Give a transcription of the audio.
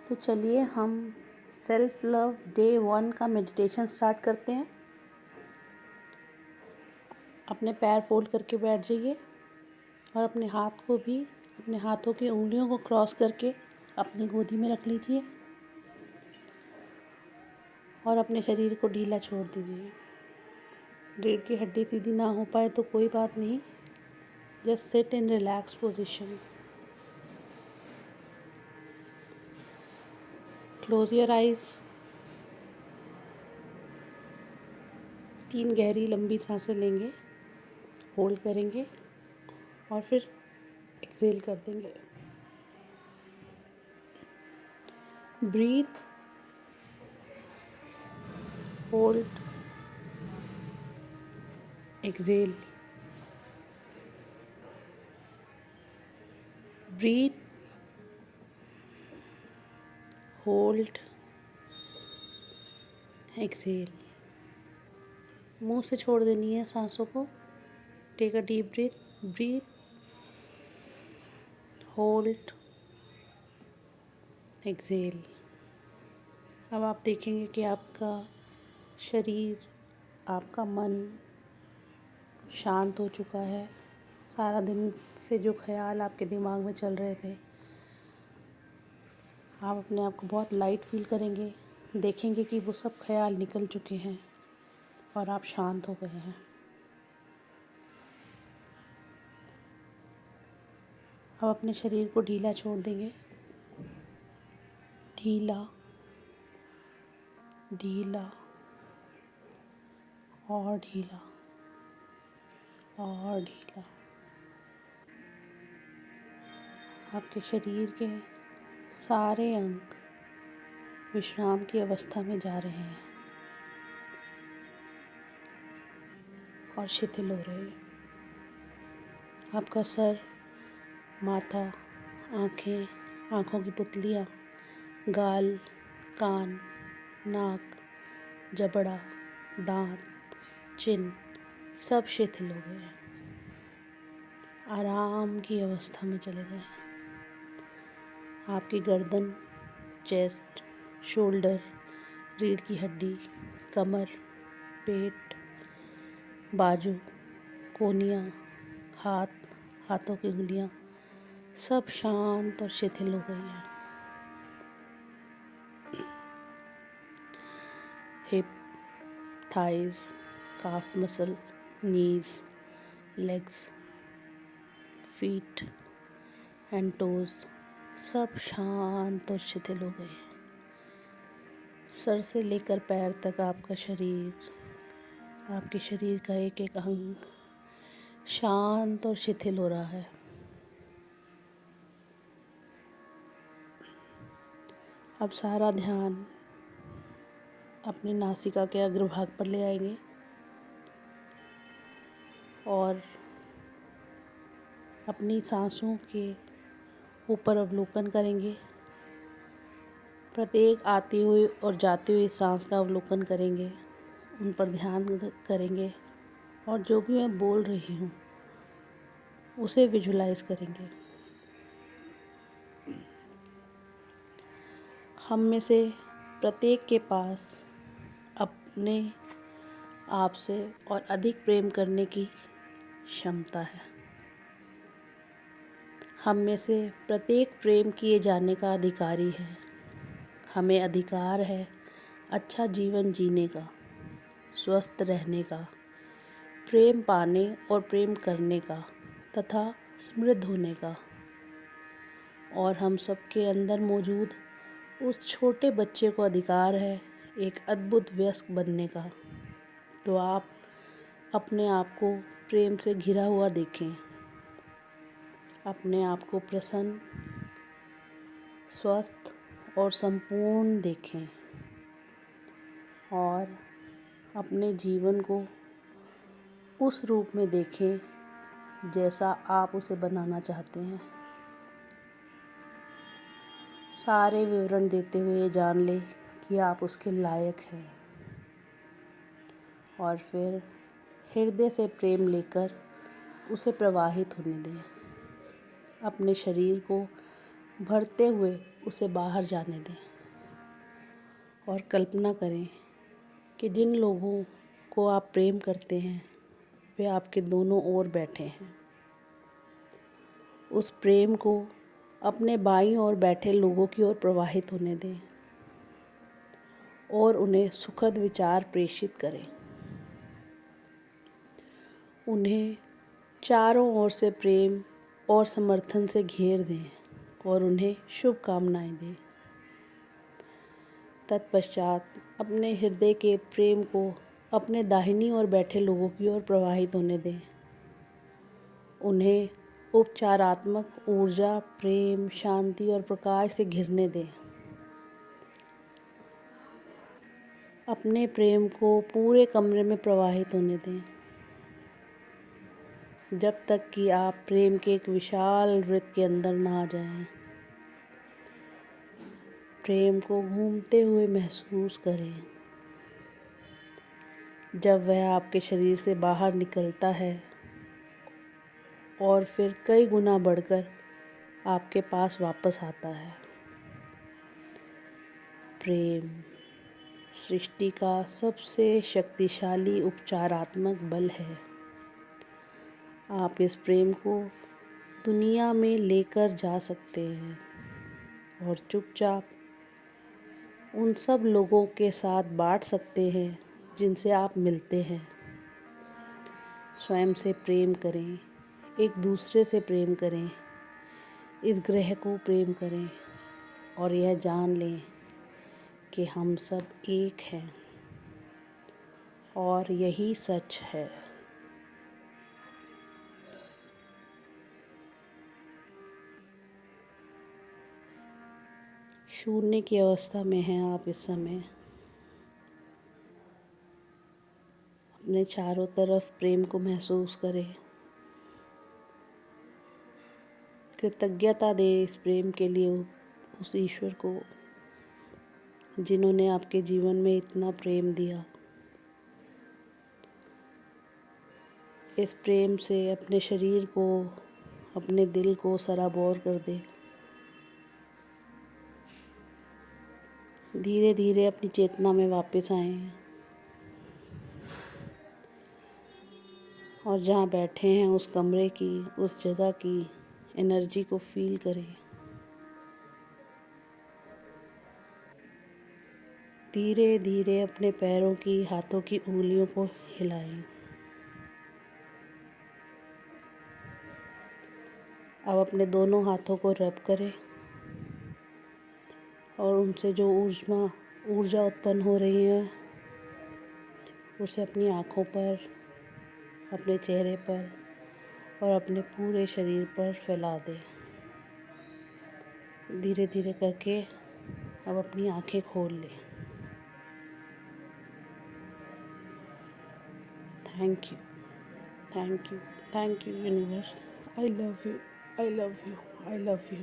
तो चलिए हम सेल्फ लव डे 1 का मेडिटेशन स्टार्ट करते हैं। अपने पैर फोल्ड करके बैठ जाइए और अपने हाथों की उंगलियों को क्रॉस करके अपनी गोदी में रख लीजिए और अपने शरीर को ढीला छोड़ दीजिए। रीढ़ की हड्डी सीधी ना हो पाए तो कोई बात नहीं, just sit in relax position. Close your eyes. 3 गहरी लंबी सांसें लेंगे, होल्ड करेंगे और फिर एक्सेल कर देंगे। Breath, hold, exhale. Breath, hold, exhale. मुंह से छोड़ देनी है सांसों को। Take a deep breath, breath, hold, exhale. अब आप देखेंगे कि आपका शरीर, आपका मन शांत हो चुका है। सारा दिन से जो ख्याल आपके दिमाग में चल रहे थे, आप अपने आप को बहुत लाइट फील करेंगे। देखेंगे कि वो सब ख्याल निकल चुके हैं और आप शांत हो गए हैं। अब अपने शरीर को ढीला छोड़ देंगे। ढीला, ढीला और ढीला और ढीला। आपके शरीर के सारे अंग विश्राम की अवस्था में जा रहे हैं और शिथिल हो रहे हैं। आपका सर, माथा, आँखें, आँखों की पुतलियाँ, गाल, कान, नाक, जबड़ा, दांत, चिन सब शिथिल हो गए हैं, आराम की अवस्था में चले गए हैं। आपकी गर्दन, चेस्ट, शोल्डर, रीढ़ की हड्डी, कमर, पेट, बाजू, कोहनियाँ, हाथों की उंगलियाँ सब शांत और शिथिल हो गई हैं। Hip, thighs, calf muscle, knees, legs, feet and toes सब शांत और शिथिल हो गए हैं। सर से लेकर पैर तक आपका शरीर, आपके शरीर का एक एक अंग शांत और शिथिल हो रहा है। अब सारा ध्यान अपनी नासिका के अग्रभाग पर ले आएंगे और अपनी सांसों के ऊपर अवलोकन करेंगे। प्रत्येक आती हुई और जाती हुई सांस का अवलोकन करेंगे, उन पर ध्यान करेंगे और जो भी मैं बोल रही हूँ उसे विजुलाइज करेंगे। हम में से प्रत्येक के पास अपने आप से और अधिक प्रेम करने की क्षमता है। हम में से प्रत्येक प्रेम किए जाने का अधिकारी है। हमें अधिकार है अच्छा जीवन जीने का, स्वस्थ रहने का, प्रेम पाने और प्रेम करने का तथा समृद्ध होने का। और हम सबके अंदर मौजूद उस छोटे बच्चे को अधिकार है एक अद्भुत वयस्क बनने का। तो आप अपने आप को प्रेम से घिरा हुआ देखें। अपने आप को प्रसन्न, स्वस्थ और संपूर्ण देखें और अपने जीवन को उस रूप में देखें जैसा आप उसे बनाना चाहते हैं। सारे विवरण देते हुए जान लें कि आप उसके लायक हैं और फिर हृदय से प्रेम लेकर उसे प्रवाहित होने दें। अपने शरीर को भरते हुए उसे बाहर जाने दें और कल्पना करें कि जिन लोगों को आप प्रेम करते हैं वे आपके दोनों ओर बैठे हैं। उस प्रेम को अपने बाईं ओर बैठे लोगों की ओर प्रवाहित होने दें और उन्हें सुखद विचार प्रेषित करें। उन्हें चारों ओर से प्रेम और समर्थन से घेर दें और उन्हें शुभकामनाएं दें। तत्पश्चात अपने हृदय के प्रेम को अपने दाहिनी ओर बैठे लोगों की ओर प्रवाहित होने दें। उन्हें उपचारात्मक ऊर्जा, प्रेम, शांति और प्रकाश से घिरने दें। अपने प्रेम को पूरे कमरे में प्रवाहित होने दें जब तक कि आप प्रेम के एक विशाल वृत्त के अंदर ना आ जाएं। प्रेम को घूमते हुए महसूस करें। जब वह आपके शरीर से बाहर निकलता है और फिर कई गुना बढ़कर आपके पास वापस आता है। प्रेम सृष्टि का सबसे शक्तिशाली उपचारात्मक बल है। आप इस प्रेम को दुनिया में लेकर जा सकते हैं और चुपचाप उन सब लोगों के साथ बांट सकते हैं जिनसे आप मिलते हैं। स्वयं से प्रेम करें, एक दूसरे से प्रेम करें, इस ग्रह को प्रेम करें और यह जान लें कि हम सब एक हैं और यही सच है। शून्य की अवस्था में हैं आप इस समय। अपने चारों तरफ प्रेम को महसूस करें। कृतज्ञता दें इस प्रेम के लिए उस ईश्वर को जिन्होंने आपके जीवन में इतना प्रेम दिया। इस प्रेम से अपने शरीर को, अपने दिल को सराबोर कर दें। धीरे धीरे अपनी चेतना में वापस आएं और जहाँ बैठे हैं उस कमरे की, उस जगह की एनर्जी को फील करें। धीरे धीरे अपने पैरों की, हाथों की उंगलियों को हिलाएं। अब अपने दोनों हाथों को रब करें और उनसे जो ऊर्जा उत्पन्न हो रही है उसे अपनी आँखों पर, अपने चेहरे पर और अपने पूरे शरीर पर फैला दें। धीरे धीरे करके अब अपनी आँखें खोल लें। Thank you, thank you, thank you universe. I love you, I love you, I love you.